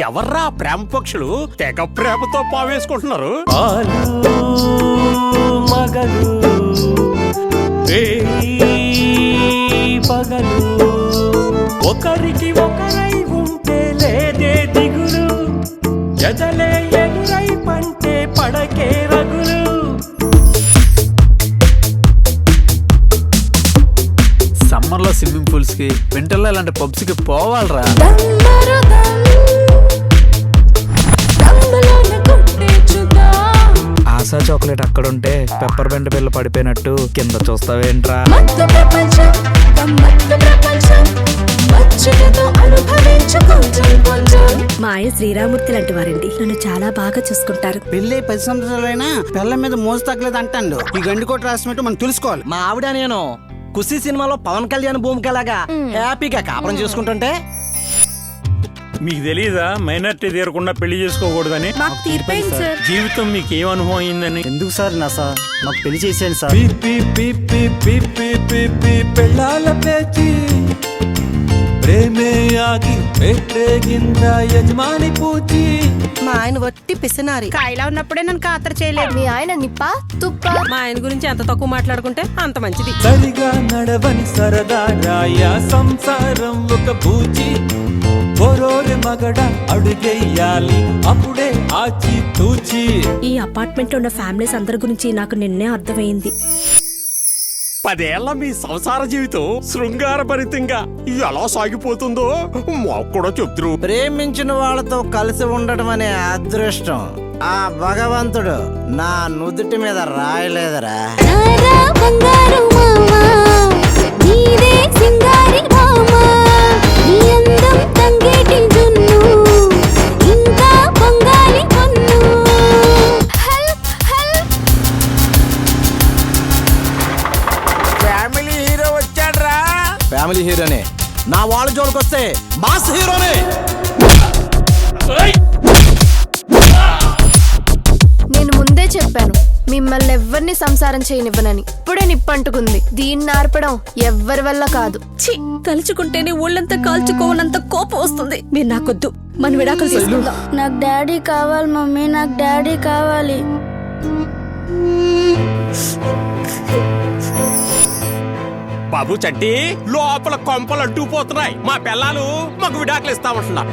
ఎవర్రా ప్రేమ పక్షులు తెగ ప్రేమతో పావేసుకుంటున్నారు? మగలు పగలు ఒకరికి ఒకరై ఉంటే లేదే దిగులు, ఎదలే ఎదురై పంటే పడకే రగులు. సమ్మర్ లో స్విమ్మింగ్ పూల్స్ కి, వింటర్ లో ఇలాంటి పబ్స్ కి పోవాలరా. ఆశా చాక్లెట్ అక్కడ ఉంటే పెప్పర్ బెండ పిల్ల పడిపోయినట్టు కింద చూస్తావేంట్రా? మా ఆయన శ్రీరామూర్తి లాంటి వారండి. నన్ను చాలా బాగా చూసుకుంటారు. పెళ్ళి 10 సంవత్సరాలైనా పిల్ల మీద మోజు తగ్గలేదు అంటాడు. ఈ గండికోట రాసినట్టు మనం తెలుసుకోవాలి. మా ఆవిడ నేను కుస్తీ సినిమాలో పవన్ కళ్యాణ్ భూమికలాగా హ్యాపీగా కాపురం చేసుకుంటుంటే మీకు తెలియదా మైనార్టీ తీరకుండా పెళ్లి చేసుకోకూడదని? మాకు తీర్పైంది సార్. జీవితం మీకు ఏం అనుభవం అయిందని? ఎందుకు సార్ నా సార్ మాకు పెళ్లి చేసేయండి సార్. పెళ్ళాల పేచి ప్రేమే ఆగి పెట్టేగింద యజమాని పూచి. మా ఆయన వట్టి పిసినారి. కాయలా ఉన్నప్పుడే నన్ను ఖాతరు చేయలేదు. మీ ఆయన నిప్ప తుప్ప. మా ఆయన గురించి ఎంత తక్కువ మాట్లాడుకుంటే అంత మంచిది. సరిగా నడవని సరదా రాయ సంసారం ఒక పూచి. ఒరోరి మగడ అడుగెయ్యాలి అప్పుడే ఆచి తూచి. ఈ అపార్ట్మెంట్ లో ఉన్న ఫ్యామిలీస్ అందరి గురించి నాకు నిన్నే అర్థమైంది. 10 ఏళ్ల మీ సంసార జీవితం శృంగారభరితంగా ఎలా సాగిపోతుందో మాకు కూడా చెప్తురు. ప్రేమించిన వాళ్ళతో కలిసి ఉండడం అనే అదృష్టం ఆ భగవంతుడు నా నుదుటి మీద రాయలేదురా. ఫ్యామిలీ హీరోనే. నా వాళ్ళ జోలికొస్తే మాస్ హీరోనే. నేను ముందే చెప్పాను మిమ్మల్ని ఎవ్వరిని సంసారం చేయనివ్వనని. ఇప్పుడే నిప్పంటుకుంది. దీన్ని ఆర్పడం ఎవ్వరి వల్ల కాదు. ఛీ, తలుచుకుంటేనే ఊళ్ళంతా కాల్చుకోవనంత కోపం వస్తుంది. మీరు నాకొద్దు, మన విడాకులు తీసుకుందాం. నాకు డాడీ కావాలి మమ్మీ, నాకు డాడీ కావాలి. బాబు చట్టి లోపల కొంపలు అడ్డుపోతున్నాయి. మా పిల్లలు మాకు విడాకులు ఇస్తామంటున్నారు.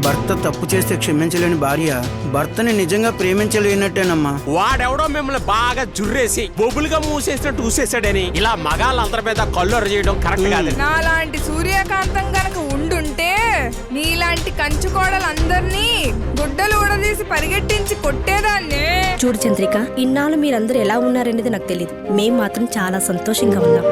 భర్త తప్పు చేస్తే క్షమించలేని భార్య భర్తని నిజంగా ప్రేమించలేనట్టేనమ్మా. వాడెవడో మిమ్మల్ని బాగా జుర్రేసి బొబ్బులుగా మూసేసినట్టు ఊసేసాడని ఇలా మగాళ్ళందరి మీద కల్లు చేయడం కరెక్ట్ కాదు. నాలాంటి సూర్యకాంతం గనక ఉండుంటే నీలాంటి కంచుకోడలందరినీ గుడ్డలు ఊడదీసి పరిగెట్టించి కొట్టేదాన్నే. చూడు చంద్రిక, ఇన్నాళ్ళు మీరందరూ ఎలా ఉన్నారనేది నాకు తెలియదు. మేం మాత్రం చాలా సంతోషంగా ఉన్నాం.